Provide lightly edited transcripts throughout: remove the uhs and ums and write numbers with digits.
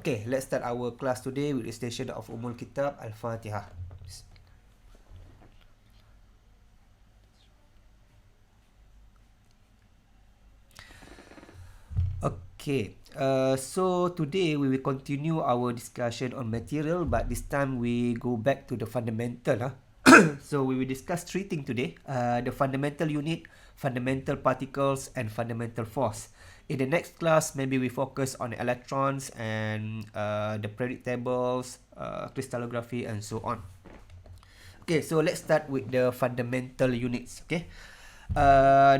Okay, let's start our class today with the station of Umul Kitab Al-Fatihah. Okay, so today we will continue our discussion on material, but this time we go back to the fundamental. So we will discuss three things today: the fundamental unit, fundamental particles, and fundamental force. In the next class, maybe we focus on electrons and the periodic tables, crystallography, and so on. Okay, so let's start with the fundamental units. Okay,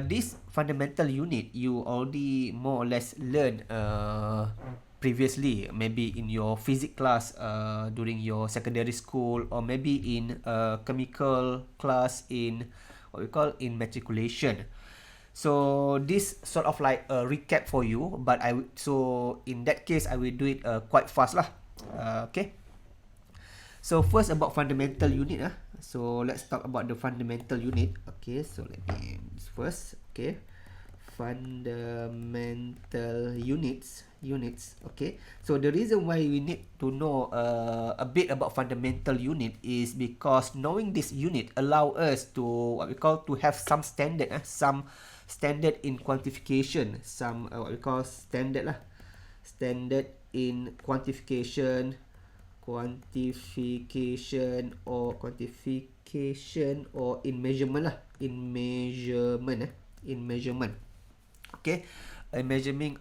this fundamental unit you already more or less learned previously, maybe in your physics class during your secondary school, or maybe in chemical class in what we call in matriculation. So this sort of like a recap for you, but so in that case I will do it quite fast lah. Okay. So first about fundamental unit So let's talk about the fundamental unit. Okay, so let me first. Okay, fundamental units. Okay, so the reason why we need to know a bit about fundamental unit is because knowing this unit allow us to what we call to have some standard in quantification, some what we call standard in quantification or in measurement in measurement. Okay, measuring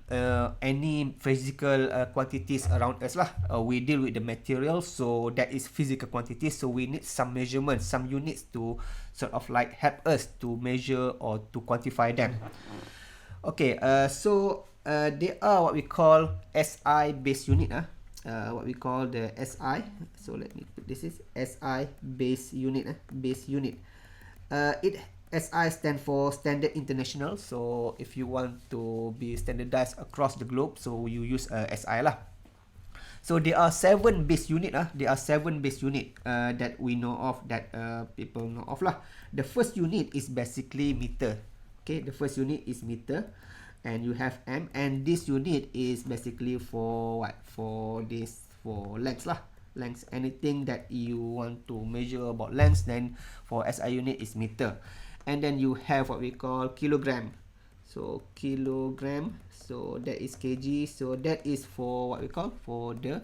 any physical quantities around us we deal with the material, so that is physical quantities, so we need some measurements, some units to sort of like help us to measure or to quantify them. Okay, so they are what we call SI base unit what we call the SI. So let me put this is SI base unit. It SI stand for Standard International. So if you want to be standardized across the globe, so you use SI lah. So there are 7 base unit that we know of, that people know of lah. The first unit is basically meter. Okay, the first unit is meter. And you have M, and this unit is basically for what? For length lah. Length, anything that you want to measure about length, then for SI unit is meter. And then you have what we call kilogram. So kilogram, so that is kg, so that is for what we call for the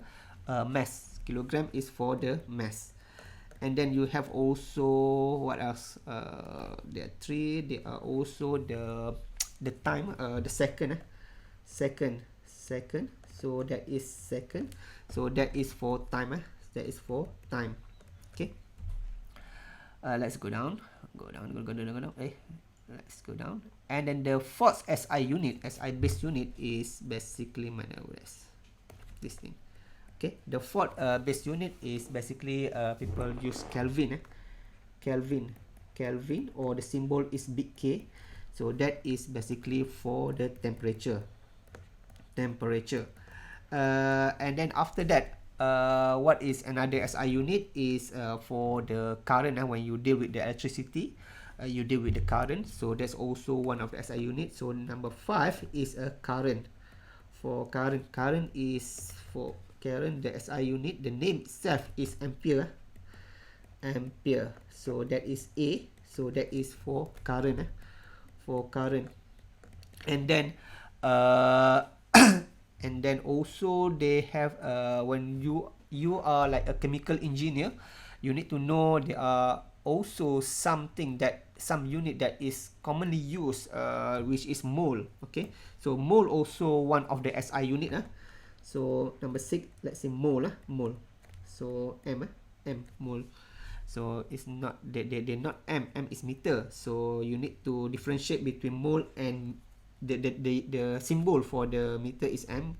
mass. Kilogram is for the mass. And then you have also what else? There are 3. There are also the time, the second. Second, so that is second, so that is for time. Okay, let's go down. Let's go down. And then the fourth SI base unit is basically this thing. Okay, the fourth base unit is basically people use Kelvin. Kelvin, or the symbol is big K. So that is basically for the temperature. And then after that, what is another SI unit is for the current. When you deal with the electricity, you deal with the current. So that's also one of the SI units. So number 5 is a current. For current is for the SI unit. The name itself is ampere. So that is A. So that is for current. And then and then also they have when you are like a chemical engineer, you need to know there are also some unit that is commonly used, which is mole. Okay, so mole also one of the SI unit. So number 6, let's say mole. So M mole. So it's not they're not M is meter. So you need to differentiate between mole and the symbol for the meter is M.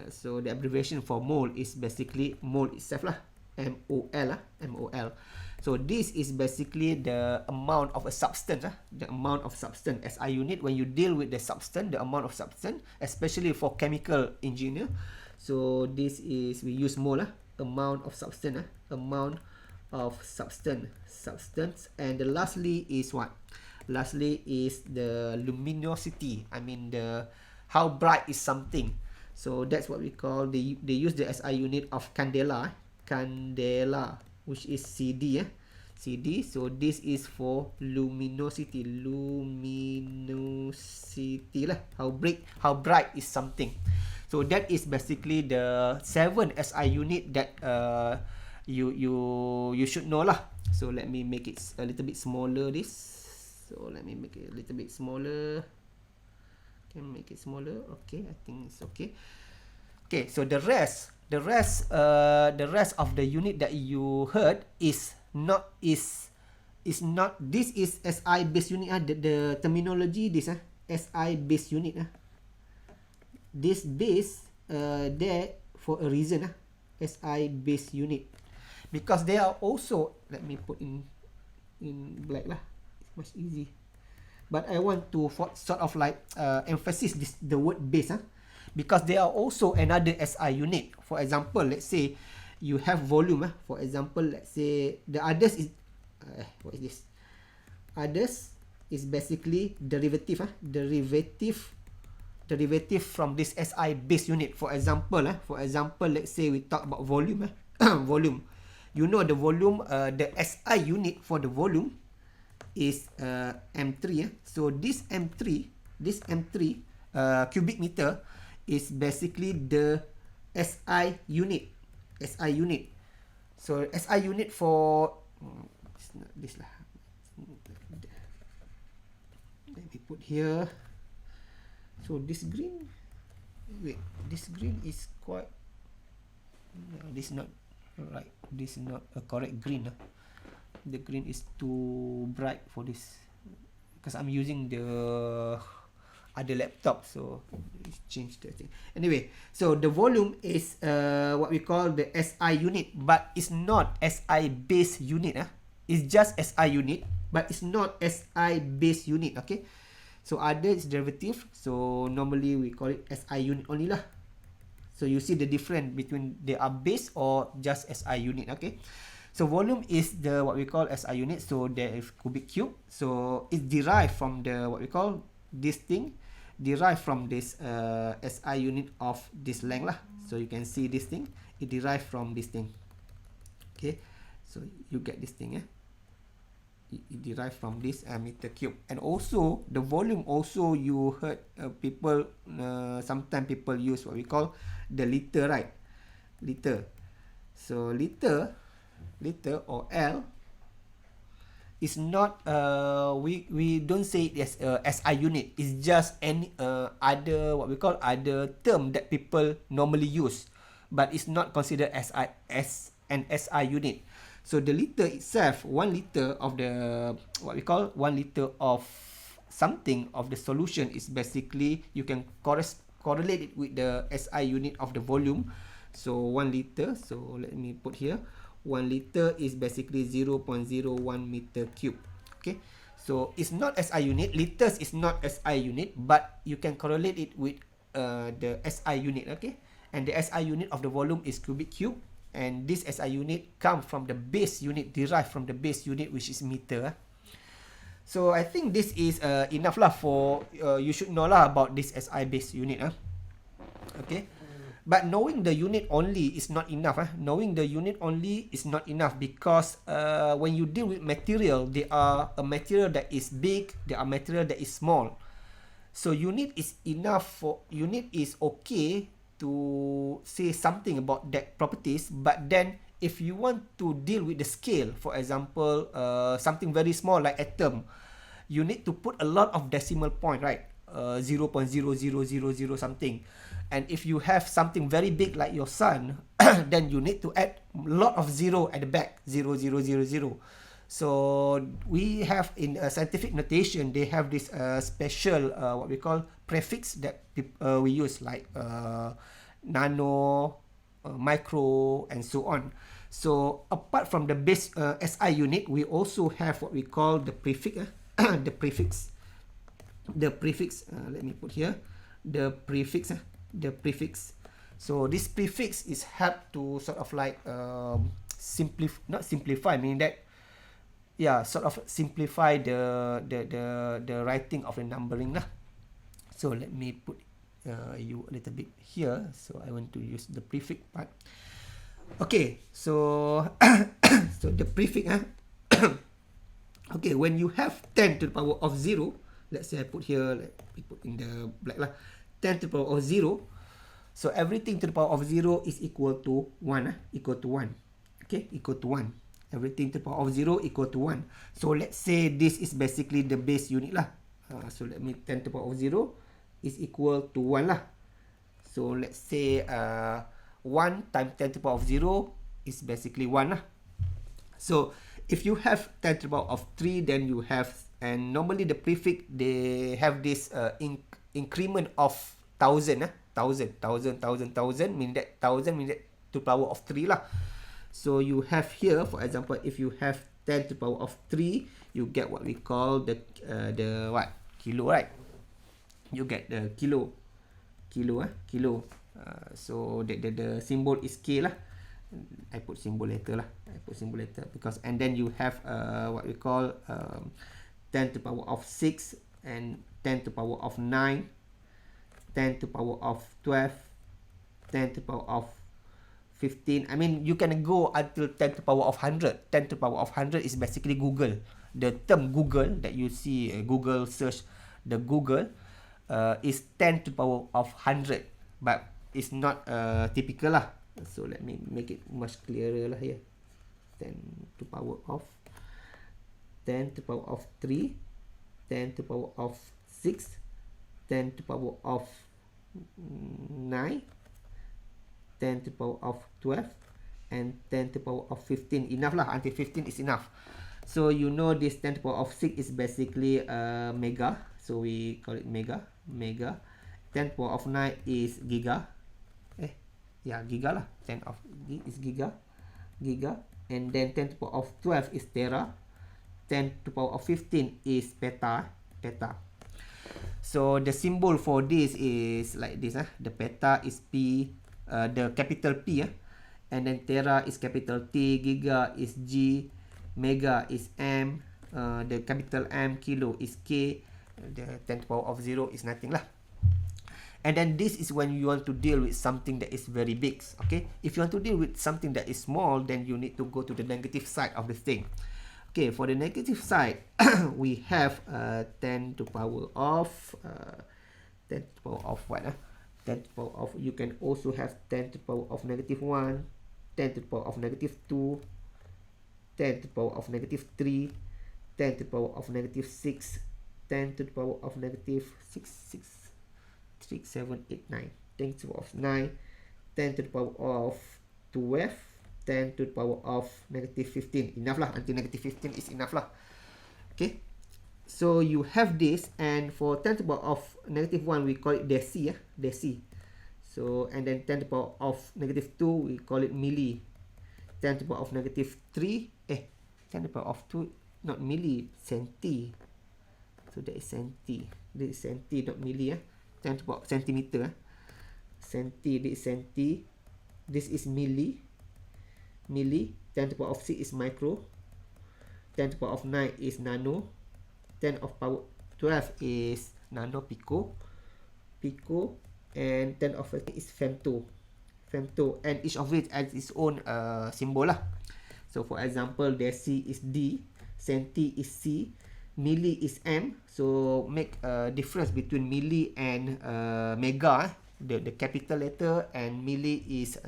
So the abbreviation for mole is basically mole itself lah. MOL. So this is basically the amount of a substance. The amount of substance. SI unit, when you deal with the substance, the amount of substance, especially for chemical engineer. So this is, we use mole amount of substance. Amount of substance. And the lastly is what? Lastly is the luminosity. I mean the how bright is something. So that's what we call, they use the SI unit of candela, which is CD. CD. So this is for luminosity lah, how bright is something. So that is basically the 7 SI unit that you should know lah. So let me make it a little bit smaller, this. So let me make it a little bit smaller. Can make it smaller. Okay, I think it's okay. Okay, so the rest of the unit that you heard is not this is SI base unit. The terminology, this SI base unit. This base there for a reason. SI base unit, because they are also, let me put in black lah, it's much easy. But I want to sort of like emphasize the word base, because there are also another SI unit. For example, let's say you have volume. For example, let's say the others is what is this? Others is basically derivative. Derivative from this SI base unit. For example, let's say we talk about volume. Volume. You know the volume, the SI unit for the volume is M3. So this M3 cubic meter is basically the SI unit. So SI unit for it's not this lah. Let me put here. So this green, this green is quite, this is not right, this is not a correct green. The green is too bright for this, because I'm using the other laptop, so let's change the thing. Anyway, so the volume is what we call the SI unit, but it's not SI base unit. It's just SI unit, but it's not SI base unit. Okay, so other is derivative, so normally we call it SI unit only lah. So you see the difference between they are base or just SI unit. Okay, so volume is the what we call SI unit, so there is cubic cube, so it's derived from the what we call this thing, derived from this SI unit of this length lah. So you can see this thing, it derived from this thing. Okay, so you get this thing. It derived from this meter cube. And also the volume, also you heard people sometimes people use what we call the liter, right? Liter. So liter or L is not we don't say it as SI unit. It's just any other what we call other term that people normally use, but it's not considered as an SI unit. So the liter itself, 1 liter of the what we call 1 liter of something of the solution is basically, you can correlate it with the SI unit of the volume. So 1 liter, so let me put here, 1 liter is basically 0.01 meter cube. Okay, so it's not SI unit, liters is not SI unit, but you can correlate it with the SI unit. Okay, and the SI unit of the volume is cubic cube, and this SI unit come from the base unit, derived from the base unit, which is meter. So I think this is enough lah for you should know lah about this SI base unit. Okay, but knowing the unit only is not enough. Knowing the unit only is not enough, because when you deal with material, there are a material that is big, there are material that is small. So unit is enough for, unit is okay to say something about that properties, but then if you want to deal with the scale, for example, something very small like atom, you need to put a lot of decimal point, right? 0.0000 something. And if you have something very big like your sun, then you need to add a lot of zero at the back, 0000. So we have in scientific notation, they have this special what we call prefix that we use, like nano, micro, and so on. So apart from the base SI unit, we also have what we call the prefix. The prefix. Let me put here the prefix. The prefix. So this prefix is help to sort of like not simplify, meaning that, yeah, sort of simplify the writing of the numbering lah. So let me put you a little bit here, so I want to use the prefix part. Okay, so so the prefix, okay, when you have 10 to the power of 0, let's say I put here, like we put in the black lah, 10 to the power of 0, so everything to the power of 0 is equal to 1, equal to 1. Okay, equal to 1. Everything to the power of 0 equal to 1. So let's say this is basically the base unit lah. So let me 10 to the power of 0 is equal to 1 lah. So let's say 1 times 10 to the power of 0 is basically 1 lah. So if you have 10 to the power of 3, then you have, and normally the prefix, they have this increment of 1000, 1000, mean that 1000 mean that to the power of 3 lah. So you have here, for example, if you have 10 to the power of 3, you get what we call the what? Kilo, right? You get the kilo. So the symbol is K lah. I put symbol later lah. Because, and then you have what we call 10 to the power of 6 and 10 to the power of 9, 10 to the power of 12, 10 to the power of 15. I mean, you can go until 10 to the power of 100. 10 to the power of 100 is basically Google. The term Google that you see, Google search, the Google is 10 to the power of 100. But it's not typical lah. So let me make it much clearer lah here. 10 to the power of 10 to the power of 3, 10 to the power of 6, 10 to the power of 9, 10 to the power of 12, and 10 to the power of 15. Enough lah, until 15 is enough. So you know this 10 to the power of 6 is basically mega. So we call it mega. 10 to the power of 9 is giga. Giga lah. 10 of is giga. And then 10 to the power of 12 is tera. 10 to the power of 15 is peta. So the symbol for this is like this. The peta is P, the capital P. And then tera is capital T. Giga is G. Mega is M. The capital M. Kilo is K. The 10 to the power of 0 is nothing lah. And then this is when you want to deal with something that is very big. Okay, if you want to deal with something that is small, then you need to go to the negative side of the thing. Okay, for the negative side, we have 10 to the power of 10 to the power of what? 10 to the power of, you can also have 10 to the power of negative 1, 10 to the power of negative 2, 10 to the power of negative 3, 10 to the power of negative 6, 10 to the power of negative 6, 6, 7, 8, 9. 10 to the power of 9, 10 to the power of 12, 10 to the power of negative 15. Enough lah, until negative 15 is enough lah. Okay, so you have this, and for 10 to the power of negative 1, we call it deci. So, and then 10 to the power of negative 2, we call it milli. 10 to the power of negative 3, 10 to the power of 2, not milli, centi. So that is centi. This is centi, not milli. 10 to the power of centimeter. Centi, this is centi. This is milli. 10 to the power of 6 is micro. 10 to the power of 9 is nano. 10 of power 12 is nano pico. And 10 of 13 is femto. And each of it has its own symbol lah. So for example, deci is D, centi is C, milli is M. So make a difference between milli and mega. The capital letter, and milli is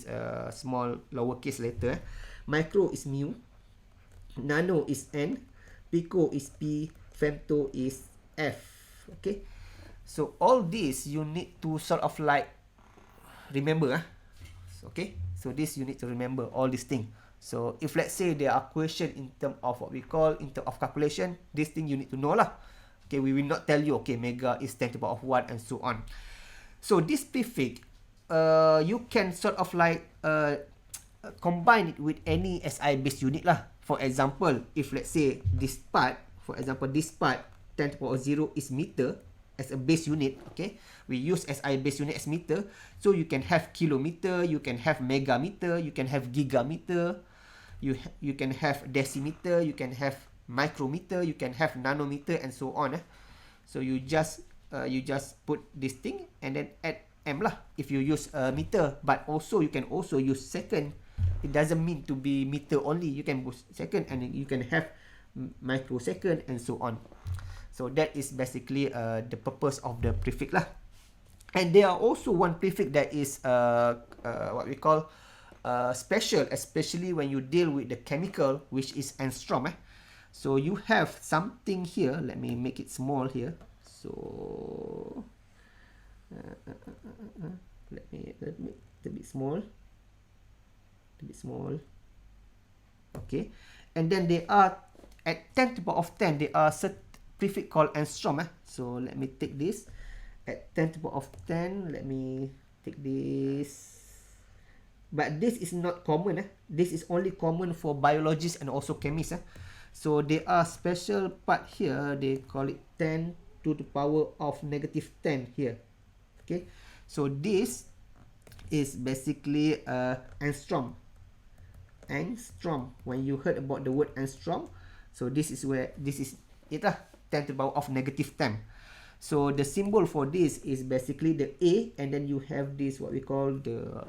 a small lowercase letter. Micro is mu, nano is N, pico is P, femto is F. Okay, so all this you need to sort of like remember. Okay, so this you need to remember all these things. So if let's say there are questions in terms of what we call in terms of calculation, this thing you need to know lah. Okay, we will not tell you okay mega is 10 to the power of 1 and so on. So this prefix, you can sort of like combine it with any SI base unit lah. For example, if let's say this part, 10 to the power of 0 is meter as a base unit. Okay, we use SI base unit as meter. So you can have kilometer, you can have megameter, you can have gigameter, you can have decimeter, you can have micrometer, you can have nanometer, and so on. So you just you just put this thing and then add m lah if you use a meter. But also you can also use second. It doesn't mean to be meter only. You can use second and then you can have microsecond and so on. So that is basically the purpose of the prefix lah. And there are also one prefix that is what we call special, especially when you deal with the chemical, which is angstrom. So you have something here. Let me make it small here. So let me a bit small. A bit small. Okay. And then they are at 10 to the power of 10. They are prefix called angstrom. So let me take this. At 10 to the power of 10, let me take this. But this is not common. This is only common for biologists and also chemists. So there are special part here. They call it 10 to the power of negative 10 here. Okay. So this is basically angstrom. Angstrom. When you heard about the word angstrom, so this is where this is it lah. 10 to the power of negative 10. So the symbol for this is basically the A, and then you have this what we call the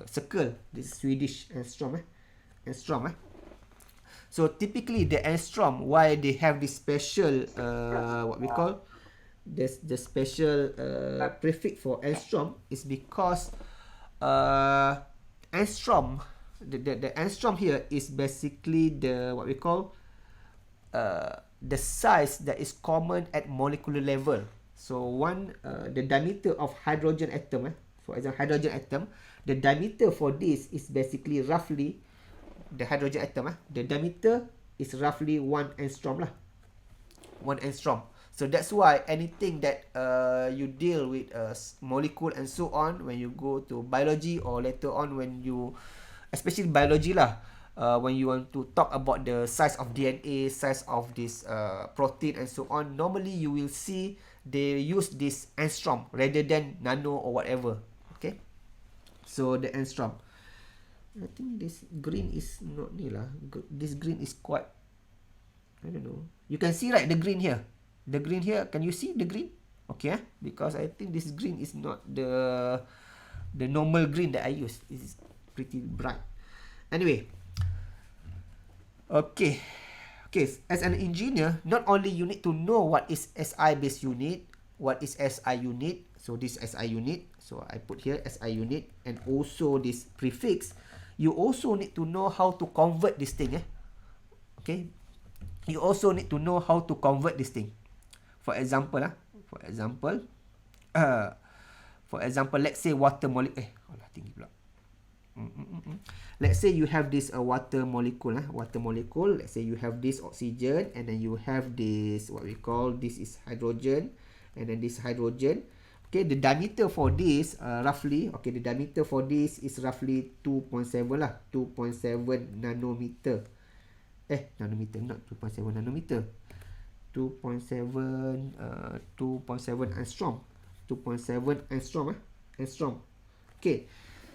circle. This Swedish angstrom. Angstrom. So typically the angstrom, why they have this special what we call the special prefix for angstrom is because angstrom, the angstrom here is basically the what we call the size that is common at molecular level. So one the diameter of hydrogen atom, for example hydrogen atom, the diameter for this is basically roughly the hydrogen atom, the diameter is roughly 1 angstrom lah. 1 angstrom. So that's why anything that you deal with molecule and so on, when you go to biology or later on when you, especially biology lah, when you want to talk about the size of DNA, size of this protein and so on, normally you will see they use this angstrom rather than nano or whatever. Okay, so the angstrom. I think this green is not ni lah. This green is quite, I don't know. You can see right the green here. The green here, can you see the green? Okay, because I think this green is not the normal green that I use. It's pretty bright. Anyway. Okay, as an engineer, not only you need to know what is SI base unit, what is SI unit, so this SI unit, so I put here SI unit, and also this prefix, you also need to know how to convert this thing. Okay, you also need to know how to convert this thing. For example, let's say water molecule. Tinggi pula. Let's say you have this water molecule. Let's say you have this oxygen, and then you have this what we call, this is hydrogen, and then this hydrogen. Okay, the diameter for this roughly, okay, the diameter for this is roughly 2.7 lah, 2.7 nanometer. Nanometer, not 2.7 nanometer. 2.7 angstrom. 2.7 angstrom. Angstrom. Okay.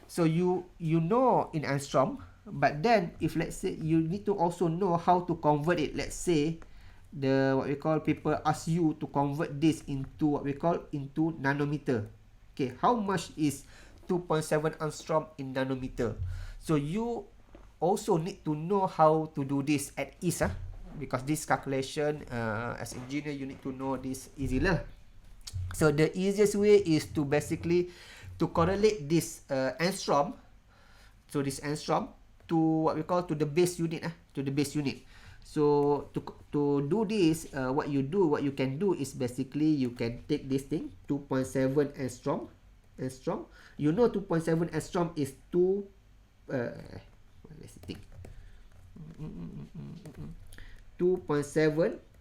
So you know in angstrom, but then if let's say you need to also know how to convert it. Let's say the what we call people ask you to convert this into what we call into nanometer. Okay, how much is 2.7 angstrom in nanometer? So you also need to know how to do this at ease, because this calculation as engineer you need to know this easily. So the easiest way is to basically to correlate this angstrom, so this angstrom to what we call to the base unit, to the base unit. So to do this, what you can do is basically you can take this thing 2.7 angstrom. You know 2.7 angstrom is 2.7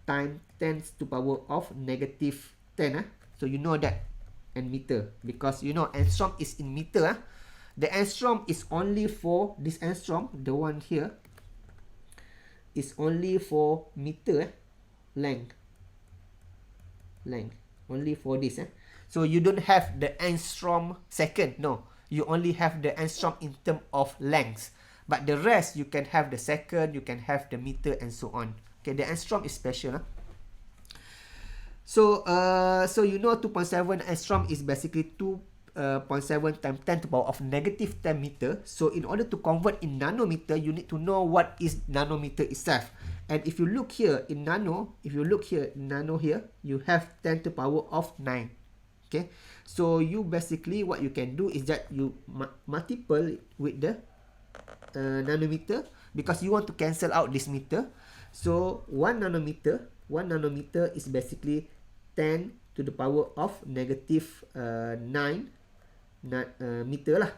times 10 to the power of negative 10. So you know that. And meter, because you know angstrom is in meter. The angstrom is only for this angstrom, the one here is only for meter length, only for this. So you don't have the angstrom second, no, you only have the angstrom in term of length, but the rest you can have the second, you can have the meter and so on. Okay, the angstrom is special. So you know 2.7 angstrom is basically 2.7 times 10 to the power of negative 10 meter. So in order to convert in nanometer, you need to know what is nanometer itself. And if you look here in nano, here, you have 10 to the power of 9. Okay, so you basically what you can do is that you multiple with the nanometer, because you want to cancel out this meter. So 1 nanometer is basically 10 to the power of negative 9 meter lah.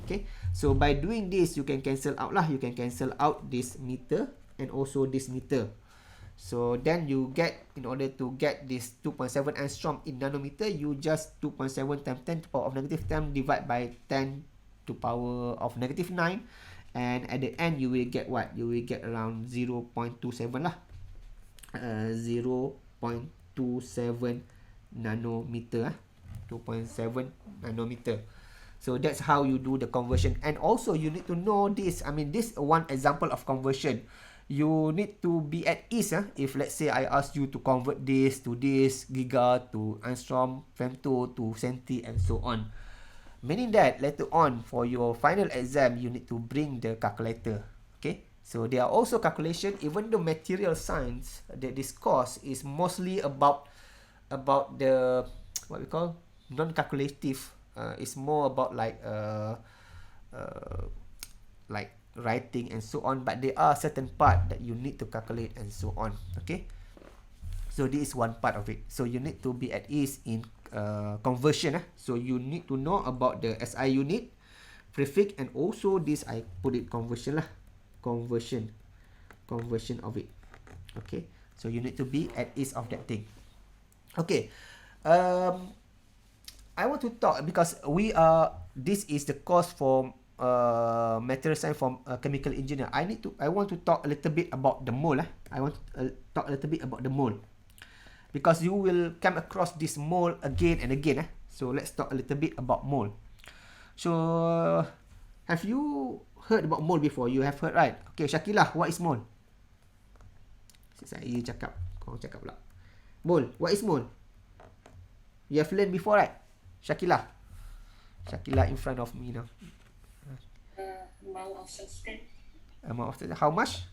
Okay, so by doing this, you can cancel out lah. You can cancel out this meter and also this meter. So then you get, in order to get this 2.7 angstrom in nanometer, you just 2.7 times 10 to the power of negative 10 divide by 10 to power of negative 9. And at the end, you will get what? You will get around 0.27 lah. 0.27 nanometer. 2.7 nanometer. So that's how you do the conversion. And also, you need to know this. I mean, this is one example of conversion. You need to be at ease. If let's say I ask you to convert this to this, giga to angstrom, femto to centi, and so on. Meaning that later on for your final exam, you need to bring the calculator. Okay, so there are also calculation. Even the material science, this course is mostly about the what we call non-calculative. It's more about like writing and so on. But there are certain part that you need to calculate and so on. Okay, so this is one part of it. So you need to be at ease in conversion. So you need to know about the SI unit, prefix, and also this I put it conversion lah. Conversion of it. Okay, so you need to be at ease of that thing. Okay, I want to talk because this is the course for material science from chemical engineer. I want to talk a little bit about the mole. I want to talk a little bit about the mole, because you will come across this mole again and again. So let's talk a little bit about mole. So have you heard about mole before? You have heard, right? Okay, Shakilah, what is mole? Saya cakap, kau cakap pula. Mole, what is mole? You have learned before, right? Shakilah in front of me now. Amount of substance. Amount of substance. How much?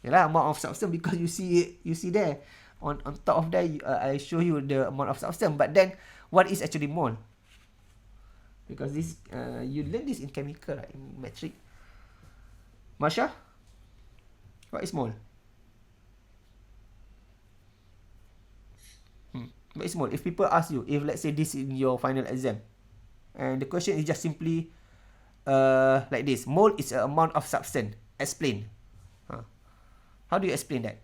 Yalah, amount of substance, because you see there on top of that, I show you the amount of substance. But then, what is actually mole? Because this you learn this in chemical, right? In metric. Masha, what is mole? What is mole? If people ask you, if let's say this is in your final exam, and the question is just simply like this: mole is an amount of substance. Explain. How do you explain that?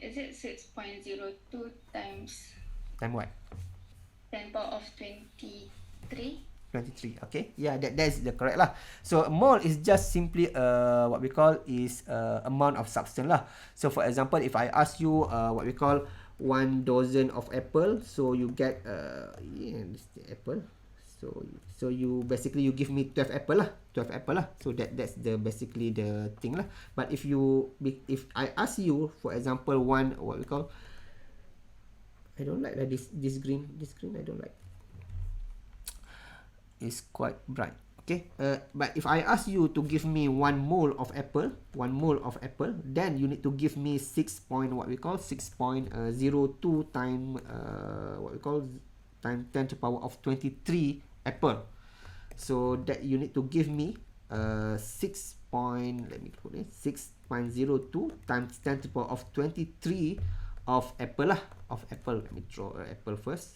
Is it 6.02 times what? 10 power of 23? 23. Okay, yeah, that's the correct lah. So mole is just simply what we call is amount of substance lah. So for example, if I ask you what we call 1 dozen of apple, so you get this apple. So you basically you give me 12 apple lah. So that's the basically the thing lah. But if I ask you, for example, one what we call, I don't like this green I don't like. Is quite bright. Okay, but if I ask you to give me 1 mole of apple, then you need to give me 6.02 times what we call times 10 to the power of 23 apple. So that you need to give me 6.02 times 10 to the power of 23 of apple lah. Let me draw apple first,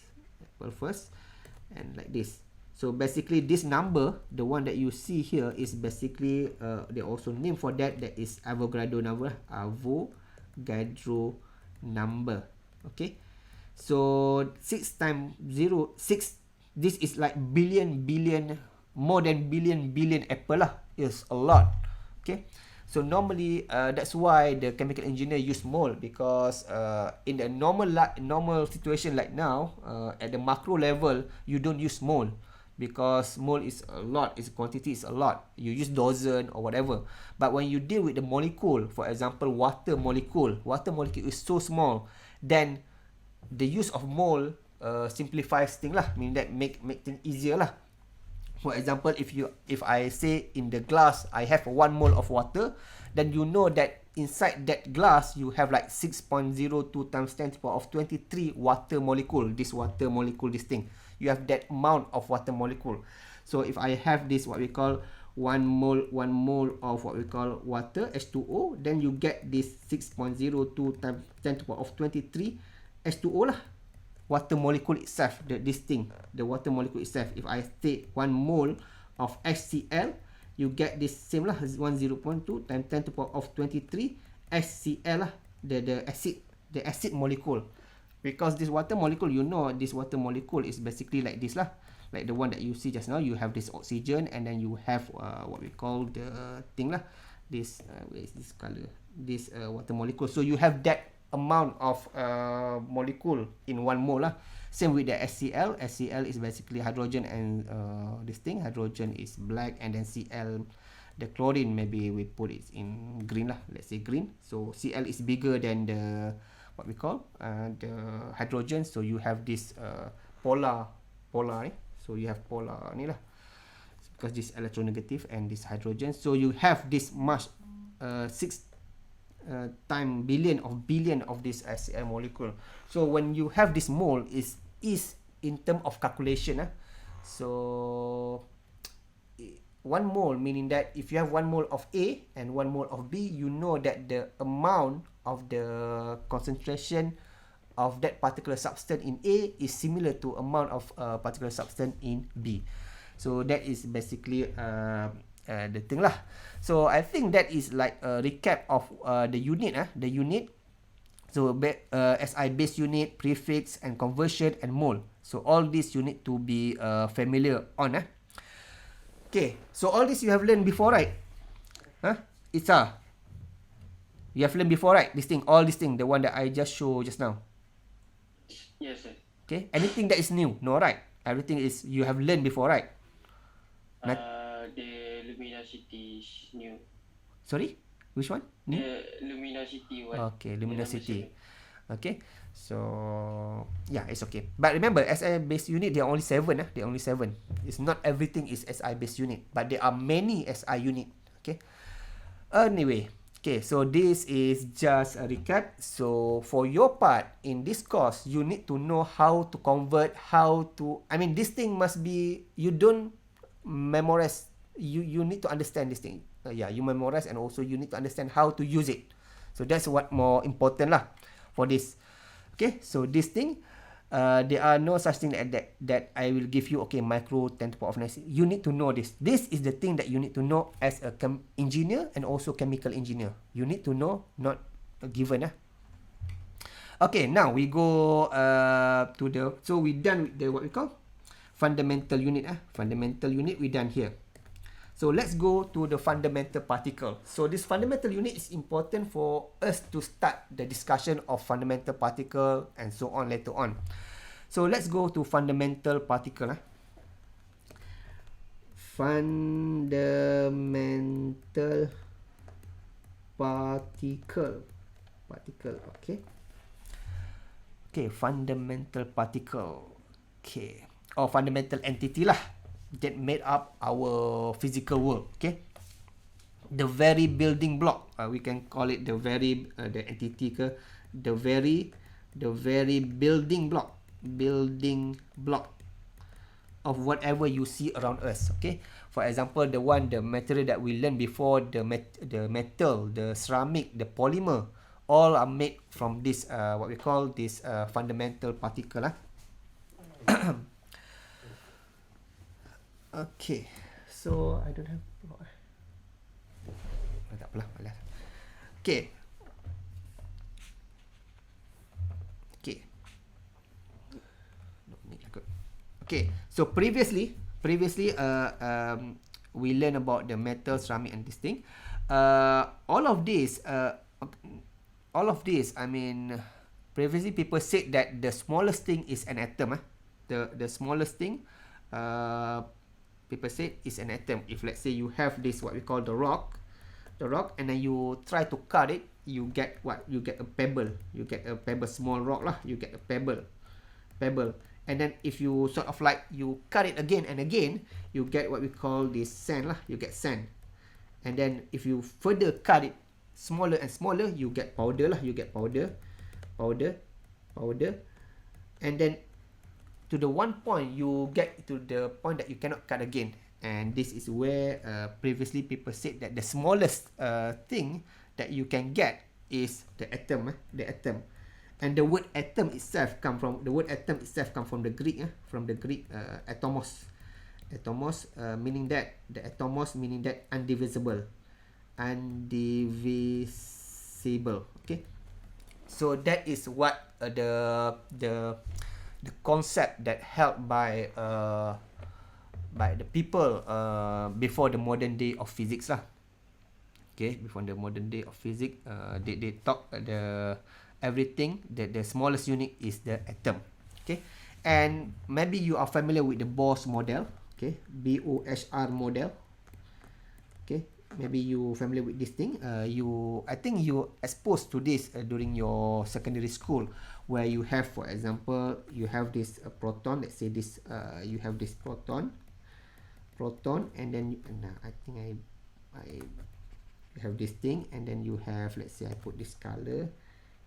and like this. So basically this number, the one that you see here, is basically they also name for that is Avogadro number. Avogadro number. Okay, so 6 times 0, 6, this is like billion, more than billion apple lah. Yes, a lot. Okay, so normally that's why the chemical engineer use mole, because in the normal situation like now, at the macro level, you don't use mole. because mole is a lot, its quantity is a lot. You use dozen or whatever. But when you deal with the molecule, for example, water molecule is so small, then the use of mole simplifies things lah. Mean that make things easier lah. For example, if I say in the glass I have 1 mole of water, then you know that inside that glass you have like 6.02 times 10 to the power of 23 water molecule. This water molecule, this thing, you have that amount of water molecule. So if I have this what we call 1 mole of what we call water, H2O, then you get this 6.02 times 10 to the power of 23 H2O lah. Water molecule itself, this thing, the water molecule itself. If I take 1 mole of HCl, you get this same lah, 10.2 times 10 to the power of 23 HCl lah, the acid molecule. Because this water molecule, you know, this water molecule is basically like this lah, like the one that you see just now. You have this oxygen, and then you have what we call the thing lah, this where is this color, this water molecule. So you have that amount of molecule in 1 mole lah. Same with the HCl. HCl is basically hydrogen and this thing. Hydrogen is black, and then Cl, the chlorine, maybe we put it in green lah. Let's say green. So Cl is bigger than the what we call the hydrogen. So you have this polar ni. So you have polar ni lah, because this electronegative and this hydrogen. So you have this much 6 time billion of this HCl molecule. So when you have this mole is in term of calculation. So 1 mole meaning that if you have 1 mole of A and 1 mole of B, you know that the amount of the concentration of that particular substance in A is similar to amount of particular substance in B. So that is basically the thing lah. So I think that is like a recap of the unit. The unit. So SI base unit, prefix, and conversion, and mole. So all this you need to be familiar on. Okay. So all this you have learned before, right? Itza, you have learned before, right? This thing, all this thing, the one that I just showed just now. Yes, sir. Okay. Anything that is new? No, right? Everything is you have learned before, right? The luminosity is new. Sorry, which one? New? The luminosity one. Okay, luminosity. Okay, so yeah, it's okay. But remember, SI based unit, there are only 7. There are only 7. It's not everything is SI based unit, but there are many SI unit. Okay. Anyway, okay, so this is just a recap. So for your part in this course, you need to know how to convert, this thing must be, you don't memorize, you need to understand this thing. You memorize, and also you need to understand how to use it. So that's what more important lah for this. Okay, so this thing, there are no such thing that I will give you, okay, micro 10 to the power of 9. You need to know this. This is the thing that you need to know as a engineer and also chemical engineer. You need to know, not a given. Okay, now we go to the, so we done with the what we call fundamental unit. Fundamental unit we done here. So let's go to the fundamental particle. So this fundamental unit is important for us to start the discussion of fundamental particle and so on later on. So let's go to fundamental particle. Fundamental particle. Okay. Okay, fundamental particle. Okay. Or fundamental entity lah, that made up our physical world. Okay, the very building block, we can call it the very the entity the very building block of whatever you see around us. Okay, for example, the material that we learned before, the metal, the ceramic, the polymer, all are made from this what we call this fundamental particle. Okay, so I don't have tak apalah, malas. Okay. Okay, so previously we learned about the metal, ceramic, and this thing. All of this, previously people said that the smallest thing is an atom. The smallest thing people say is an atom. If let's say you have this what we call the rock, and then you try to cut it, you get what? You get a pebble. You get a pebble, small rock lah. You get a pebble. And then if you sort of like you cut it again and again, you get what we call this sand lah. You get sand. And then if you further cut it smaller and smaller, you get powder lah. You get powder. And then to the one point, you get to the point that you cannot cut again. And this is where previously people said that the smallest thing that you can get is the atom. And the word atom itself come from the Greek, atomos. Meaning that undivisible. Okay, so that is what the concept that held by the people before the modern day of physics lah. Okay, before the modern day of physics, they talk everything that the smallest unit is the atom. Okay, and maybe you are familiar with the Bohr model. Okay, Bohr model. Okay, maybe you familiar with this thing. I think you exposed to this during your secondary school, where you have, for example, you have this proton. Let's say this, you have this proton, and then I think I have this thing, and then you have, let's say I put this color.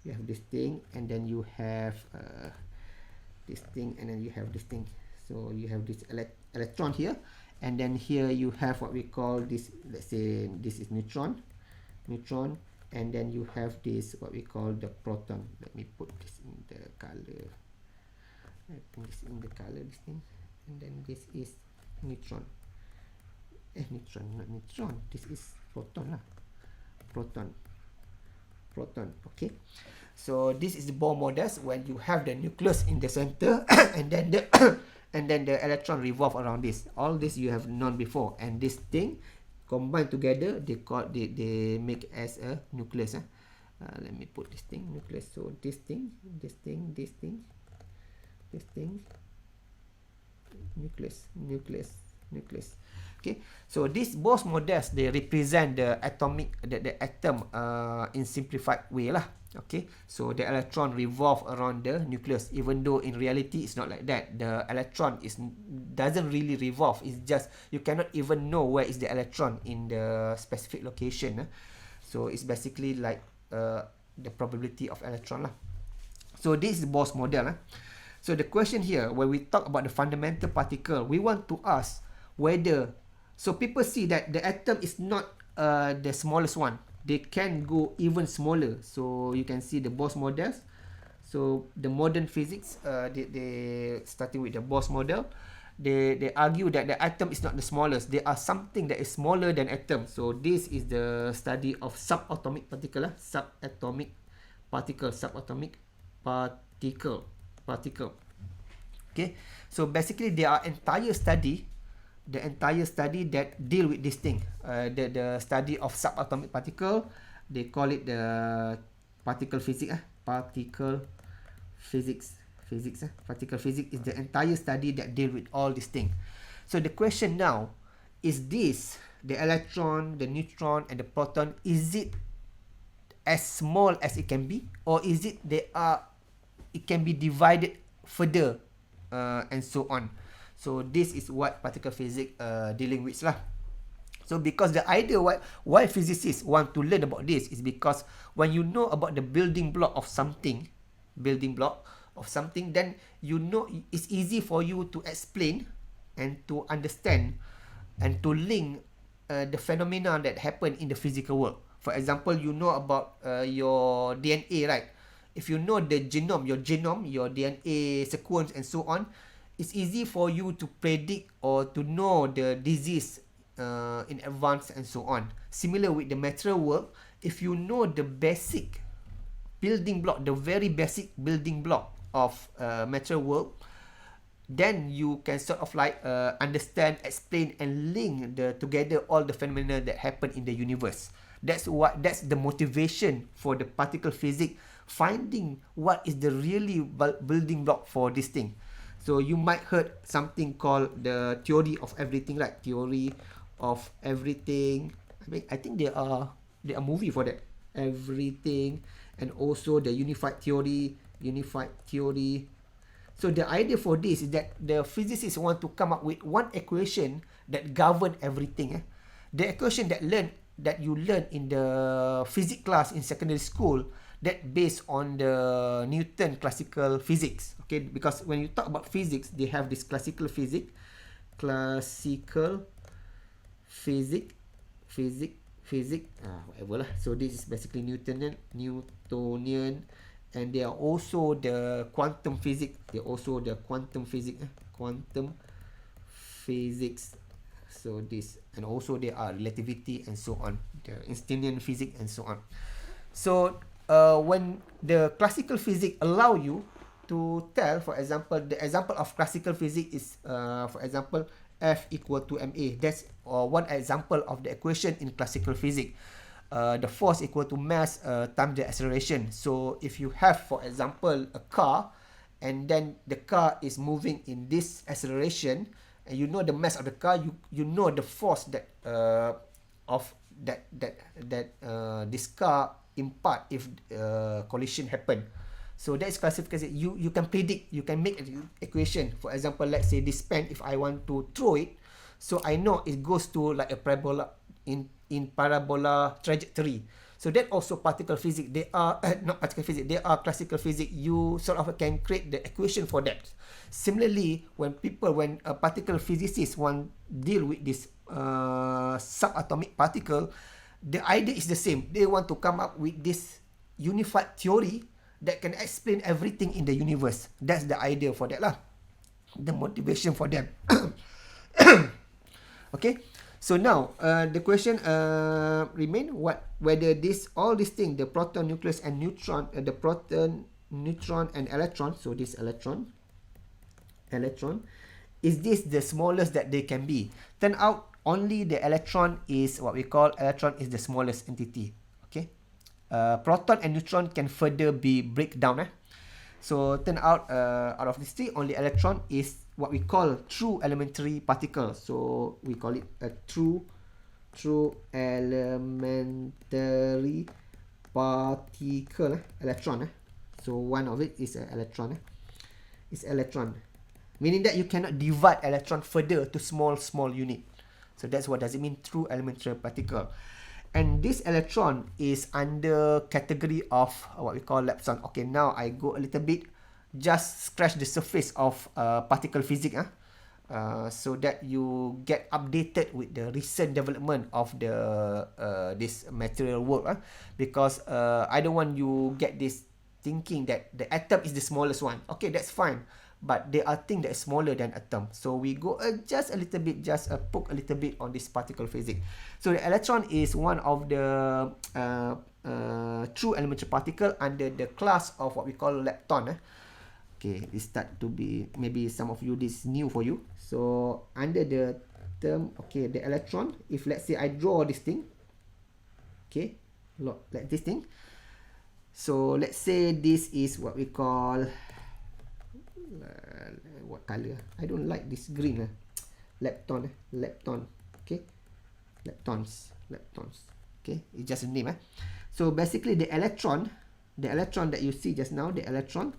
You have this thing, and then you have this thing, and then you have this thing. So you have this electron here, and then here you have what we call this. Let's say this is neutron, and then you have this what we call the proton. Let me put this in the color. I think this in the color, this thing, and then this is neutron. Neutron, not neutron. This is proton lah. Proton. Okay, so this is the Bohr models when you have the nucleus in the center and then the electron revolve around this. All this you have known before, and this thing combined together, they make as a nucleus. Let me put this thing, nucleus. So this thing, nucleus. Okay, so these Bohr models, they represent the atom in simplified way lah. Okay, so the electron revolve around the nucleus, even though in reality it's not like that. The electron doesn't really revolve. It's just you cannot even know where is the electron in the specific location. So it's basically like the probability of electron lah. So this is Bohr's model. So the question here, when we talk about the fundamental particle, we want to ask whether, so people see that the atom is not the smallest one. They can go even smaller. So you can see the Bohr models. So the modern physics, they starting with the Bohr model. They argue that the atom is not the smallest. They are something that is smaller than atom. So this is the study of subatomic particle. Okay, so basically there are entire study that deal with this thing, the study of subatomic particle. They call it the particle physics. Particle physics is the entire study that deal with all this thing. So the question now is this: the electron, the neutron, and the proton, is it as small as it can be, or is it it can be divided further, and so on. So this is what particle physics dealing with lah. So because the idea why physicists want to learn about this is because when you know about the building block of something, then you know it's easy for you to explain and to understand and to link the phenomena that happen in the physical world. For example, you know about your DNA, right? If you know the genome, your DNA sequence and so on, it's easy for you to predict or to know the disease in advance and so on. Similar with the material world, if you know the basic building block, the very basic building block of material world, then you can sort of like understand, explain, and link together all the phenomena that happen in the universe. That's the motivation for the particle physics, finding what is the really building block for this thing. So you might heard something called the theory of everything, right? Theory of everything. I think there are movie for that. Everything, and also the unified theory. Unified theory. So the idea for this is that the physicists want to come up with one equation that govern everything. The equation that you learn in the physics class in secondary school, that based on the Newton classical physics. Okay, because when you talk about physics, they have this classical physics, whatever lah. So this is basically Newtonian, and they are also the quantum physics. They also the quantum physics, quantum physics. So this, and also there are relativity and so on, the Einsteinian physics and so on. So when the classical physics allow you to tell, for example, the example of classical physics is, for example, F equal to ma. That's one example of the equation in classical physics. The force equal to mass times the acceleration. So if you have, for example, a car, and then the car is moving in this acceleration, and you know the mass of the car, you know the force that of this car impart if collision happen. So that is classification. You can predict, you can make an equation. For example, let's say this pen, if I want to throw it, so I know it goes to like a parabola in parabola trajectory. So that also particle physics. They are not particle physics. They are classical physics. You sort of can create the equation for that. Similarly, when a particle physicist want deal with this subatomic particle, the idea is the same. They want to come up with this unified theory that can explain everything in the universe. That's the idea for that lah. The motivation for them. Okay. So now the question remain whether all these things, the proton, nucleus, and neutron, the proton, neutron, and electron. So this electron, is this the smallest that they can be? Turn out only the electron is what we call the smallest entity. Okay, proton and neutron can further be break down. So turn out out of these three, only electron is what we call true elementary particle. So we call it a true elementary particle, electron. So one of it is an electron. It's electron, meaning that you cannot divide electron further to small unit. So that's what does it mean, true elementary particle. And this electron is under category of what we call lepton. Okay, now I go a little bit, just scratch the surface of particle physics, so that you get updated with the recent development of the this material work. Because I don't want you get this thinking that the atom is the smallest one. Okay, that's fine. But there are things that are smaller than atom. So we go just a little bit, just poke a little bit on this particle physics. So the electron is one of the true elementary particle under the class of what we call lepton. Okay, it start to be, maybe some of you, this is new for you. So under the term, okay, the electron, if let's say I draw this thing, okay, like this thing. So let's say this is what we call what color? I don't like this green. Lepton. Okay, leptons. Okay, it's just a name. So basically the electron that you see just now, the electron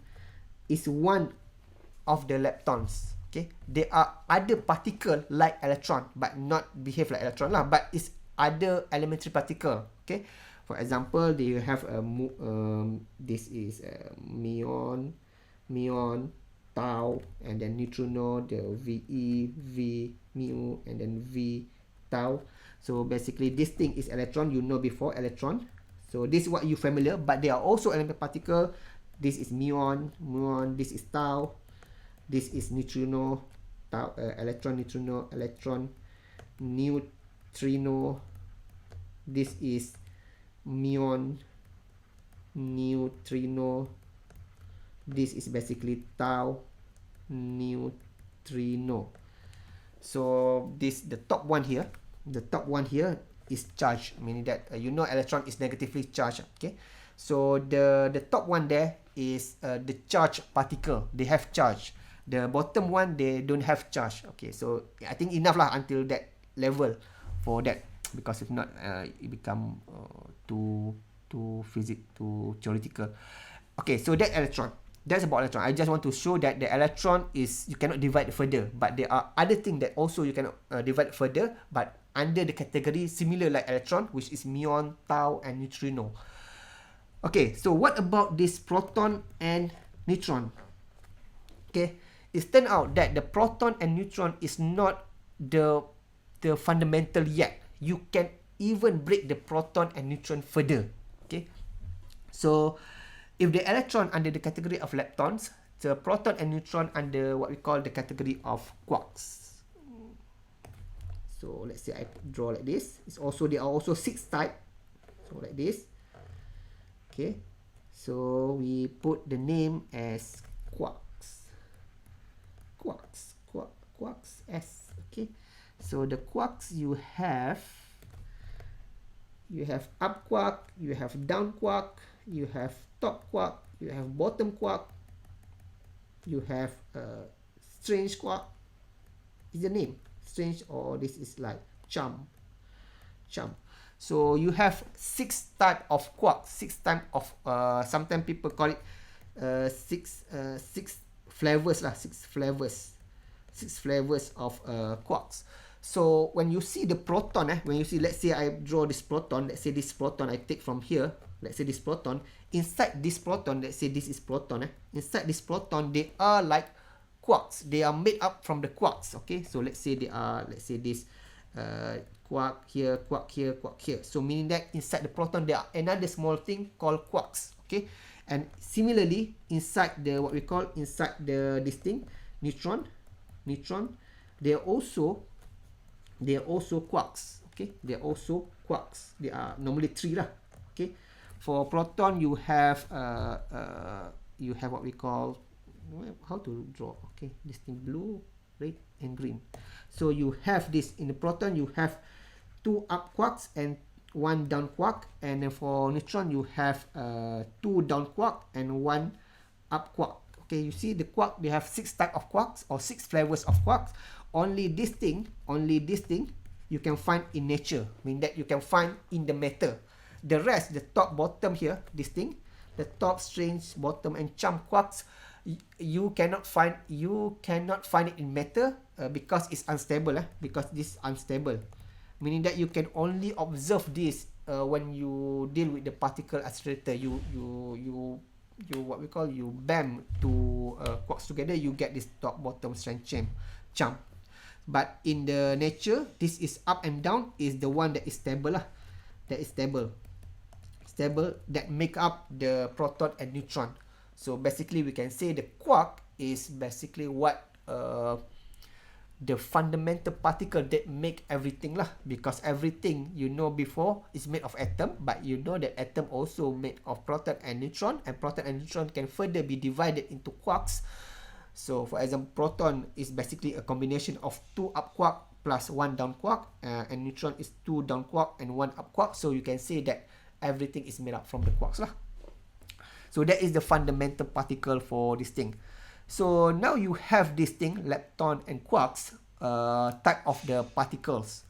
is one of the leptons. Okay, there are other particle like electron but not behave like electron lah, but it's other elementary particle. Okay, for example, they have a this is a muon, tau, and then neutrino, the ve, v, mu, and then v, tau. So basically this thing is electron. You know before electron. So this is what you familiar, but there are also elementary particle. This is muon, this is tau, this is neutrino, tau, electron, neutrino, electron, neutrino, this is muon, neutrino, this is basically tau, neutrino. So this, the top one here is charged, meaning that electron is negatively charged. Okay, so the top one there is the charged particle. They have charge. The bottom one, they don't have charge. Okay, so I think enough lah until that level for that, because if not, it become too theoretical. Okay, so that electron. That's about electron. I just want to show that the electron is, you cannot divide further, but there are other things that also you cannot divide further, but under the category similar like electron, which is muon, tau, and neutrino. Okay, so what about this proton and neutron? Okay, it's turned out that the proton and neutron is not the fundamental yet. You can even break the proton and neutron further. Okay, so if the electron under the category of leptons, the proton and neutron under what we call the category of quarks. So let's say I draw like this. It's also, there are also 6 type. So like this. Okay. So we put the name as quarks. Quarks S. Okay. So the quarks you have up quark, you have down quark, you have top quark, you have bottom quark, you have strange quark. Is the name strange, or this is like chum. So you have 6 type of quark, 6 type of sometimes people call it 6 flavors lah, 6 flavors of quarks. So when you see the proton, when you see, let's say I draw this proton, let's say this proton I take from here, let's say this proton, inside this proton, let's say this is proton, inside this proton, they are like quarks. They are made up from the quarks. Okay, so let's say they are, let's say this quark here, quark here, quark here. So meaning that inside the proton there are another small thing called quarks. Okay, and similarly inside the, what we call inside the, this thing, neutron, they are also quarks. Okay, they are also quarks. They are normally 3 lah. Okay, for proton you have what we call, how to draw, okay, this thing, blue, red, and green. So you have this in the proton, you have 2 up quarks and 1 down quark, and then for neutron you have 2 down quark and 1 up quark. Okay, you see the quark, they have 6 type of quarks or 6 flavors of quarks. Only this thing you can find in nature, meaning that you can find in the matter. The rest, the top, bottom here, this thing, the top, strange, bottom, and chum quarks, you cannot find it in matter because it's unstable. Because this is unstable, meaning that you can only observe this when you deal with the particle accelerator. You what we call, you bam to quarks together, you get this top, bottom, strange, chum. But in the nature, this is up and down is the one that is stable lah. That is stable, that make up the proton and neutron. So basically we can say the quark is basically what the fundamental particle that make everything lah. Because everything you know before is made of atom, but you know that atom also made of proton and neutron, and proton and neutron can further be divided into quarks. So for example, proton is basically a combination of 2 up quark plus 1 down quark, and neutron is 2 down quark and 1 up quark. So you can say that everything is made up from the quarks lah. So that is the fundamental particle for this thing. So now you have this thing, lepton and quarks, type of the particles,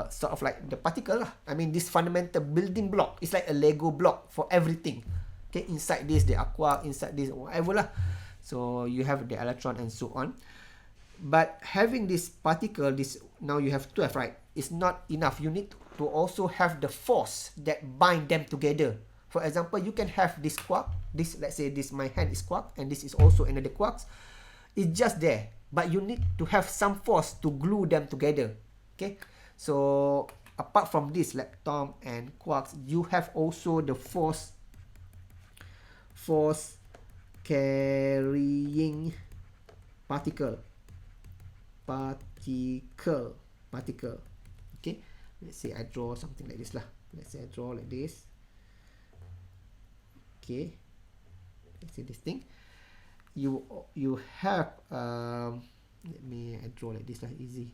sort of like the particle lah. I mean, this fundamental building block is like a Lego block for everything. Okay, inside this there are quark, inside this whatever lah. So you have the electron and so on. But having this particle, this, now you have 12, right? It's not enough. You need to also have the force that bind them together. For example, you can have this quark, this, let's say this, my hand is quark, and this is also another quarks. It's just there, but you need to have some force to glue them together. Okay, so apart from this lepton and quarks, you have also the force carrying particle. Okay, let's say I draw something like this lah. Let's say I draw like this. Okay, let's say this thing. You have let me draw like this lah, easy.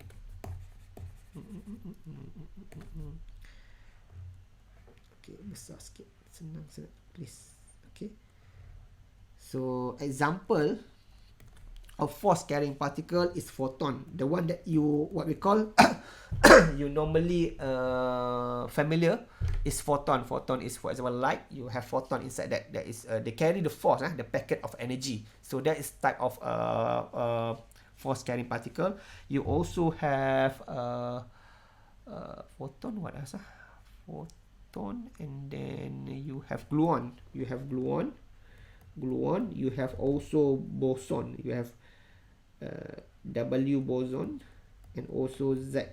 Okay, besar sikit, senang please. Okay, so example, a force carrying particle is photon. The one that you, what we call, you normally familiar is photon. Photon is, for example, light. You have photon inside that. That is, they carry the force, the packet of energy. So that is type of force carrying particle. You also have photon. What else? Photon, and then you have gluon. You have gluon. Gluon. You have also boson. You have W boson and also Z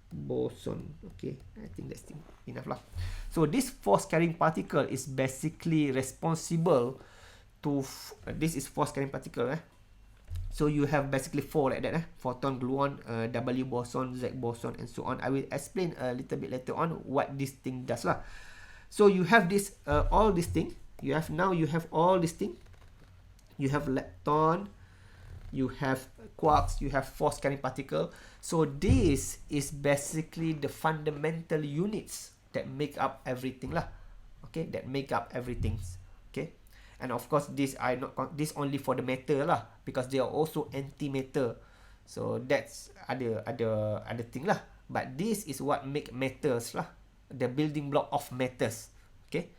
boson. Okay, I think that's enough lah. So this force carrying particle is basically responsible to this is force carrying particle. So you have basically four like that. Photon, gluon, W boson, Z boson, and so on. I will explain a little bit later on what this thing does lah. So you have this all this thing. You have all this thing. You have lepton, you have quarks, you have force carrying particle. So this is basically the fundamental units that make up everything lah. Okay, that make up everything. Okay, and of course this I not this only for the matter lah, because they are also antimatter. So that's other thing lah. But this is what make matters lah, the building block of matters. Okay.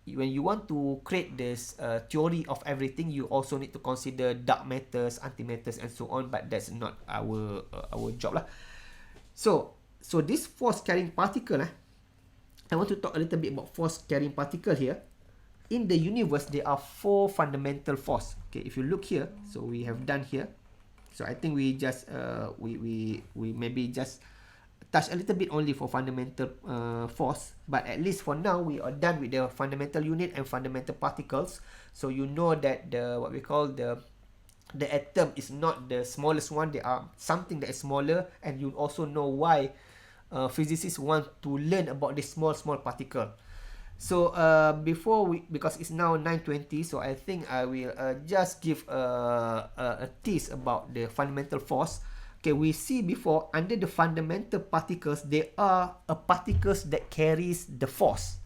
When you want to create this theory of everything, you also need to consider dark matters, antimatters, and so on. But that's not our job lah. So this force carrying particle, I want to talk a little bit about force carrying particle here. In the universe, there are four fundamental force. Okay, if you look here, so we have done here. So I think we just we maybe just touch a little bit only for fundamental force, but at least for now we are done with the fundamental unit and fundamental particles. So you know that the what we call the atom is not the smallest one. There are something that is smaller, and you also know why physicists want to learn about this small particle. So before we, because it's now 9:20, so I think I will just give a tease about the fundamental force. Okay, we see before under the fundamental particles, there are particles that carries the force,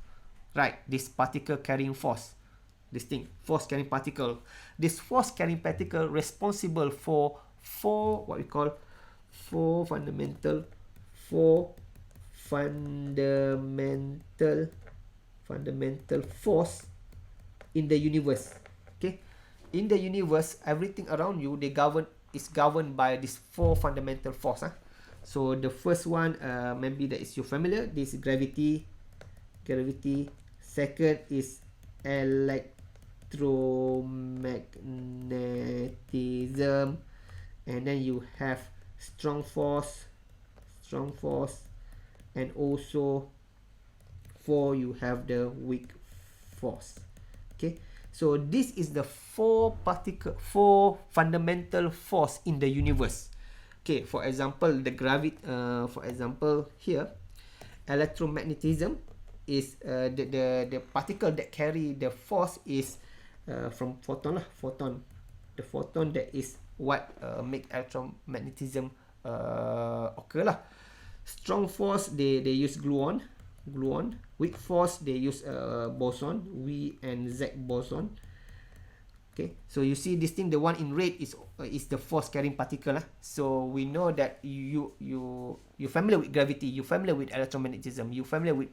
right? This particle carrying force, this thing, force carrying particle. This force carrying particle responsible for what we call fundamental force in the universe. Okay, in the universe, everything around you is governed by these four fundamental force. So the first one, maybe that is you familiar. This is gravity. Second is electromagnetism, and then you have strong force, and also you have the weak force. Okay. So this is the four fundamental force in the universe. Okay, for example, the gravity. For example, here, electromagnetism is the particle that carry the force is from photon lah. Photon, the photon that is what make electromagnetism occur lah. Strong force they use gluon. Weak force they use boson, V and Z boson. Okay, so you see this thing, the one in red is the force carrying particle. So we know that you familiar with gravity, you familiar with electromagnetism, you familiar with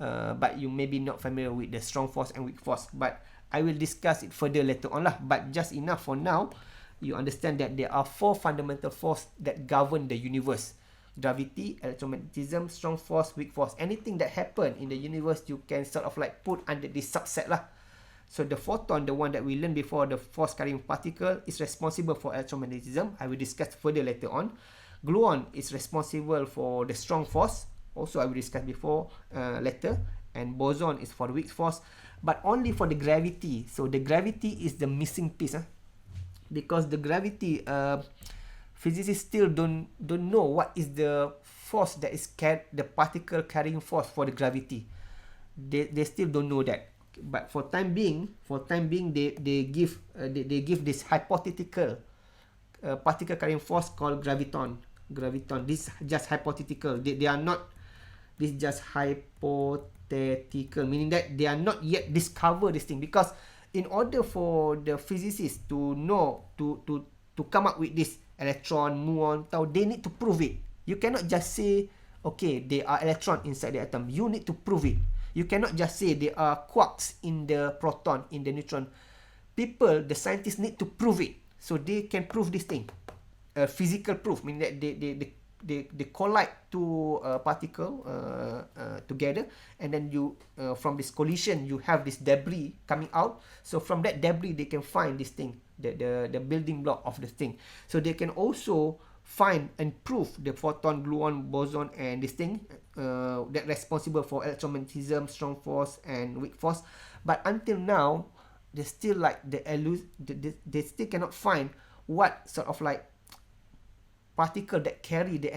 but you maybe not familiar with the strong force and weak force. But I will discuss it further later on lah. But just enough for now, you understand that there are four fundamental force that govern the universe. Gravity, electromagnetism, strong force, weak force. Anything that happen in the universe, you can sort of like put under this subset lah. So the photon, the one that we learned before, the force carrying particle, is responsible for electromagnetism. I will discuss further later on. Gluon is responsible for the strong force. Also, I will discuss before later. And boson is for the weak force, but only for the gravity. So the gravity is the missing piece, because the gravity, physicists still don't know what is the force that is the particle carrying force for the gravity. They still don't know that. But for time being, they give this hypothetical particle carrying force called graviton. This is just hypothetical. They are not. This is just hypothetical, meaning that they are not yet discover this thing, because in order for the physicists to know to to come up with this electron, muon, tau, they need to prove it. You cannot just say, okay, there are electron inside the atom. You need to prove it. You cannot just say there are quarks in the proton, in the neutron. People, the scientists need to prove it. So they can prove this thing. Physical proof, meaning that they collide two particle together, and then you from this collision you have this debris coming out. So from that debris they can find this thing, the building block of the thing. So they can also find and prove the photon, gluon, boson, and this thing that responsible for electromagnetism, strong force, and weak force. But until now, they still like they still cannot find what sort of like particle that carry the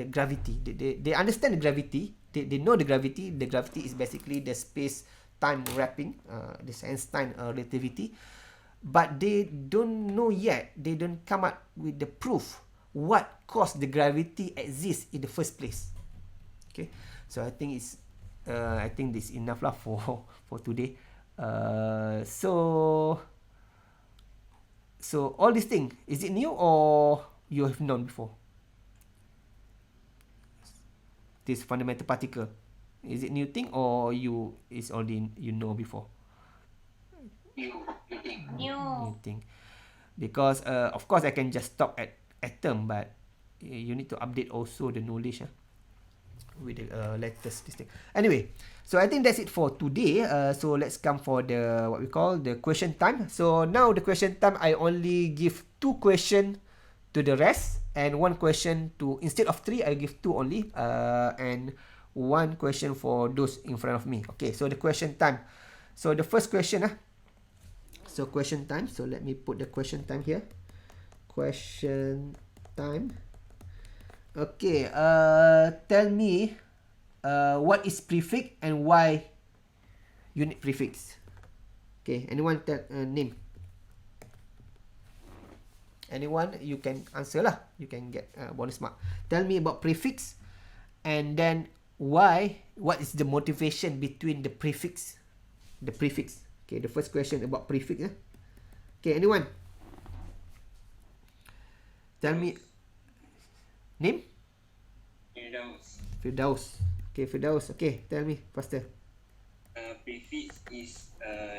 gravity. They understand the gravity. They know the gravity. The gravity is basically the space-time wrapping, the Einstein relativity. But they don't know yet. They don't come up with the proof what caused the gravity exist in the first place. Okay, so I think this is enough lah for today. So all these things, is it new or you have known before? This fundamental particle, is it new thing or is already you know before? New thing. Because of course I can just stop at atom, but you need to update also the knowledge with the latest this thing. Anyway, so I think that's it for today. So let's come for the what we call the question time. So now the question time, I only give 2 questions to the rest, and 1 question to, instead of 3 I give 2 only, and 1 question for those in front of me. Okay, so the question time. So the first question so question time. So let me put the question time here. Question time. Okay, tell me what is prefix and why you need prefix. Okay, anyone tell name? Anyone, you can answer lah. You can get bonus mark. Tell me about prefix, and then why. What is the motivation between the prefix? The prefix. Okay, the first question about prefix. Okay, anyone? Tell me. Name? Firdaus. Okay, Firdaus. Okay, tell me faster. Prefix is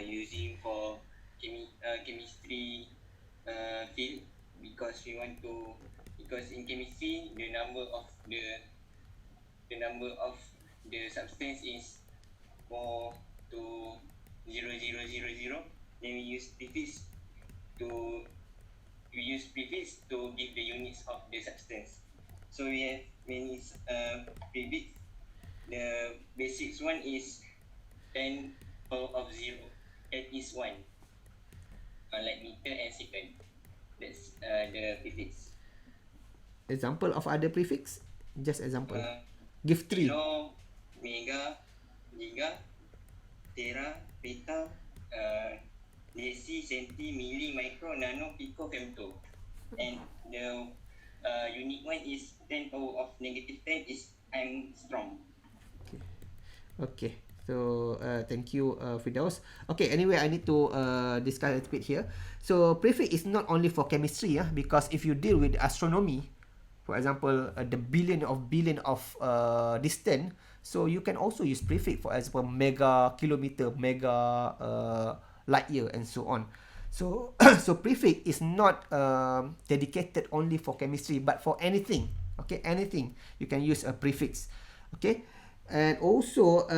using for chemistry field, because in chemistry the number of the substance is 4 to 0, 0, 0, 0. Then we use prefix to give the units of the substance. So we have many prefix. The basic one is 10 power of 0. That is 1. Like meter and second. That's the prefix. Example of other prefix? Just example. Give 3. Kilo, mega, giga, tera, peta, deci, centi, milli, micro, nano, pico, femto. And the unique one is 10 power of negative 10 is angstrom. Okay. So thank you, Firdaus. Okay, anyway, I need to discuss a little bit here. So prefix is not only for chemistry, because if you deal with astronomy, for example, the billion of distance, so you can also use prefix, for example, mega kilometer, mega light year, and so on. So so prefix is not dedicated only for chemistry, but for anything. Okay, anything you can use a prefix. Okay, and also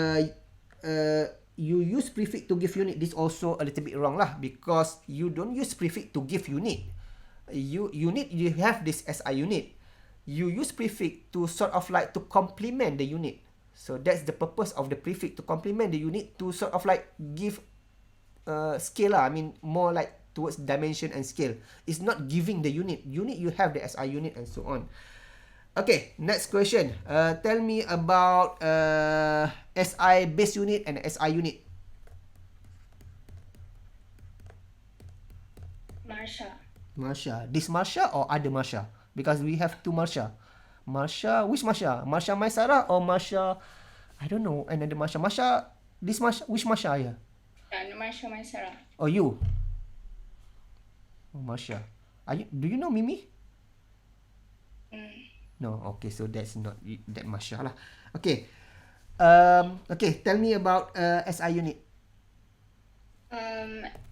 you use prefix to give unit. This also a little bit wrong lah, because you don't use prefix to give unit. You have this SI unit. You use prefix to sort of like to complement the unit. So that's the purpose of the prefix, to complement the unit, to sort of like give scale lah. I mean more like towards dimension and scale. It's not giving the unit. Unit you have the SI unit and so on. Okay, next question. Tell me about SI base unit and SI unit. Marsha. This Marsha or other Marsha? Because we have 2 Marsha. Marsha, which Marsha? Marsha Maisara or Marsha, I don't know, another Marsha. Marsha, this Marsha, which Marsha ya? Marsha Maisara. Oh, you? Oh, Marsha. Do you know Mimi? Mm. No. Okay, so that's not that much lah. Okay. Okay, tell me about SI unit.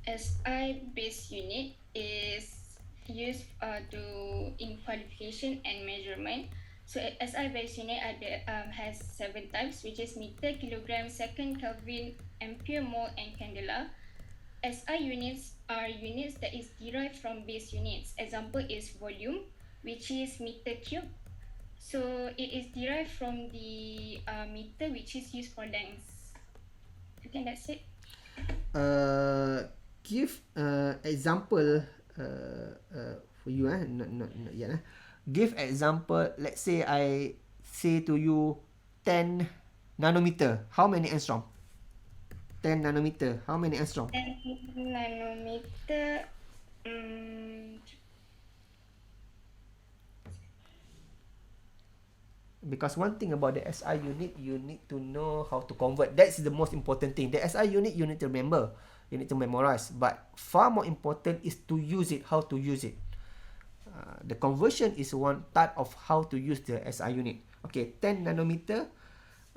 SI base unit is used to in qualification and measurement. So SI base unit has 7 types, which is meter, kilogram, second, Kelvin, ampere, mole, and candela. SI units are units that is derived from base units. Example is volume, which is meter cube. So it is derived from the meter, which is used for length. I think that's it. Give example for you not yet. Give example. Let's say I say to you 10 nanometer. How many angstrom? 10 nanometer. How many angstrom? 10 nanometer. Because one thing about the SI unit, you need to know how to convert. That's the most important thing. The SI unit, you need to remember. You need to memorize. But far more important is to use it, how to use it. The conversion is one part of how to use the SI unit. Okay, 10 nanometer.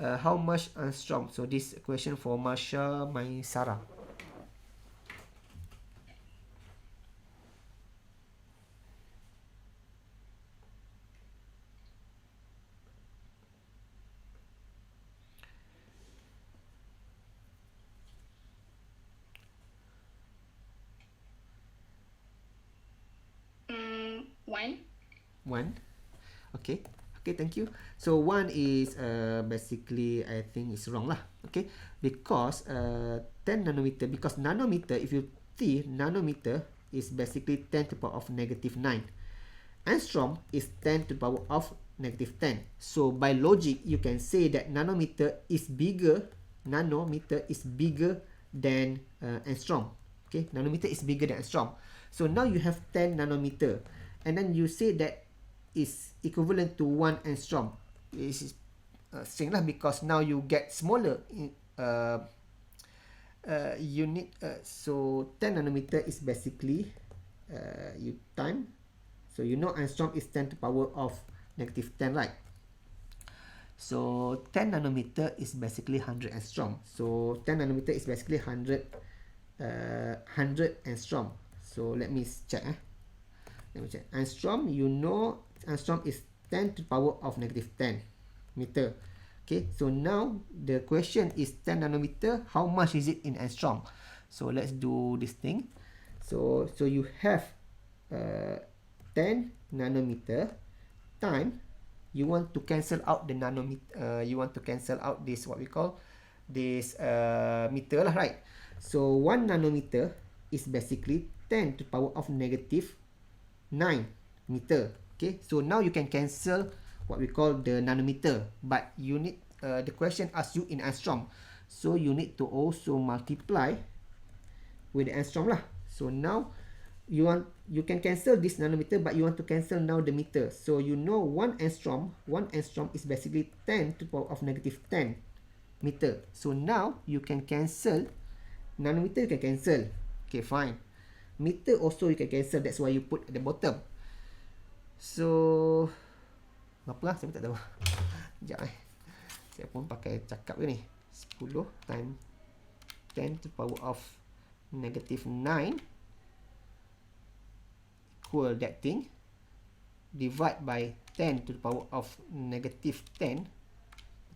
How much angstrom? So this question for Masha Maisara. One. One. Okay. Okay, thank you. So one is basically I think it's wrong lah. Okay, because 10 nanometer, because nanometer, if you see nanometer is basically 10 to the power of negative 9. Angstrom is 10 to the power of negative 10. So by logic, you can say that nanometer is bigger. Nanometer is bigger than angstrom. Okay, nanometer is bigger than angstrom. So now you have 10 nanometer, and then you say that is equivalent to 1 angstrom. This is strange lah, because now you get smaller unit. So 10 nanometer is basically you time. So you know angstrom is 10 to the power of negative 10, right? So 10 nanometer is basically 100 angstrom. So 10 nanometer is basically 100 angstrom. So let me check. Let me check. Angstrom, you know, angstrom is 10 to the power of negative 10 meter. Okay, so now the question is 10 nanometer. How much is it in angstrom? So let's do this thing. So you have 10 nanometer time. You want to cancel out the nanometer. You want to cancel out this, what we call this meter lah, right? So 1 nanometer is basically 10 to the power of negative 9 meter. Okay, so now you can cancel what we call the nanometer, but you need the question asks you in angstrom, so you need to also multiply with the angstrom lah. So now you can cancel this nanometer, but you want to cancel now the meter. So you know 1 angstrom is basically 10 to the power of negative 10 meter. So now you can cancel nanometer, you can cancel. Okay, fine. Meter also you can cancel. That's why you put at the bottom. So berapa lah? Saya pun tak tahu. Sekejap Saya pun pakai cakap ke ni. 10 times 10 to the power of negative 9 equal that thing. Divide by 10 to the power of negative 10.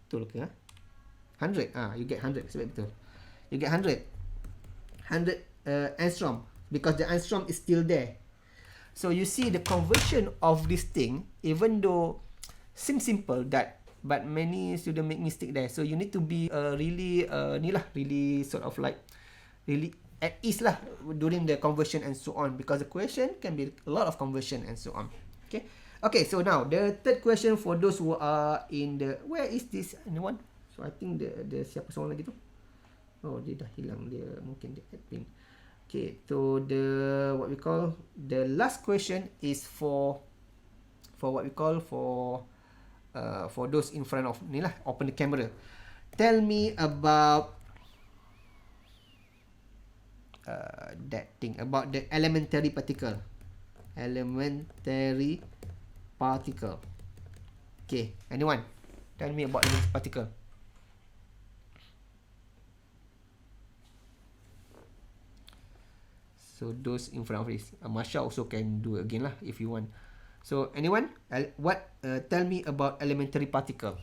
Betul ke? 100. You get 100. Sebab betul. You get 100. 100 angstrom. Because the angstrom is still there. So you see the conversion of this thing, even though seems simple that, but many students make mistake there. So you need to be really really sort of like really at ease lah during the conversion and so on, because the question can be a lot of conversion and so on. Okay, so now the third question for those who are in the, where is this anyone? So I think the siapa seorang lagi tu? Oh, dia dah hilang, dia mungkin dia admin. Okay, so the what we call the last question is for what we call for those in front of ni lah, open the camera. Tell me about that thing, about the elementary particle. Elementary particle. Okay, anyone? Tell me about elementary particle. So those in front of this, Masha also can do again lah if you want. So anyone? Tell me about elementary particle.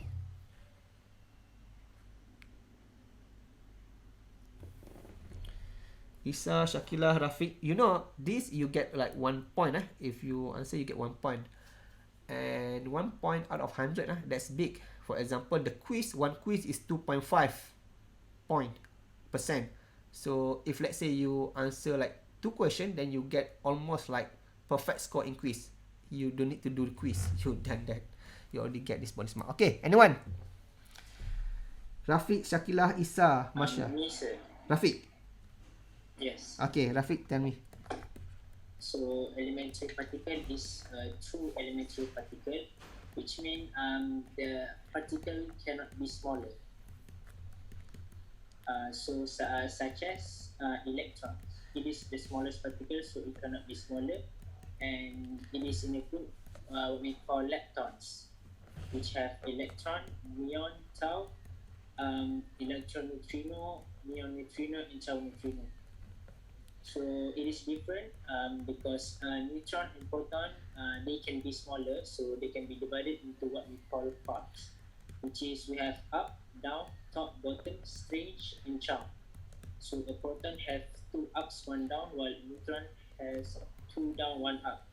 Isa, Shakila, Rafiq. You know this you get like 1 point. If you answer you get 1 point. And 1 point out of 100 that's big. For example, the quiz, one quiz is 2.5 percent. So if let's say you answer like 2 questions, then you get almost like perfect score in quiz. You don't need to do the quiz. You done that. You already get this bonus mark. Okay, anyone? Rafiq, Shakilah, Isa, Masya. Me, sir. Rafiq. Yes. Okay, Rafiq, tell me. So elementary particle is a true elementary particle, which means the particle cannot be smaller. Such as electrons. It is the smallest particle, so it cannot be smaller. And it is in a group we call leptons, which have electron, muon, tau, electron neutrino, muon neutrino, and tau neutrino. So it is different because neutron and proton, they can be smaller, so they can be divided into what we call quarks, which is we have up, down, top, bottom, strange, and charm. So a proton has 2 ups, 1 down, while a neutron has 2 down, 1 up.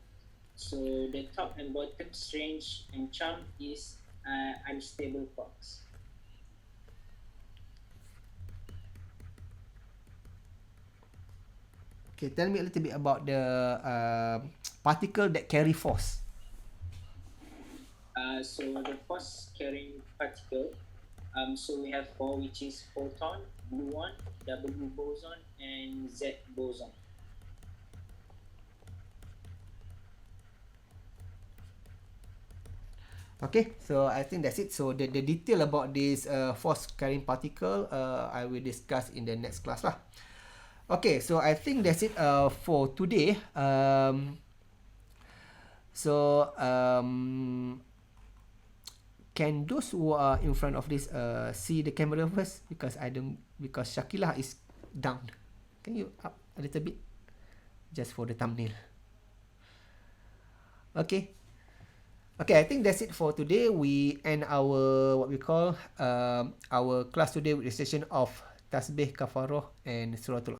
So the top and bottom, strange, and charm is unstable quarks. Okay, tell me a little bit about the particle that carry force. So the force carrying particle, so we have 4, which is photon, gluon, W boson, and Z boson. Okay, so I think that's it. So the detail about this force carrying particle, I will discuss in the next class lah. Okay, so I think that's it for today. Can those who are in front of this see the camera first? Because Shakilah is down. Can you up a little bit? Just for the thumbnail. Okay. Okay, I think that's it for today. We end our what we call our class today with the session of Tasbih, Kafaroh, and Suratul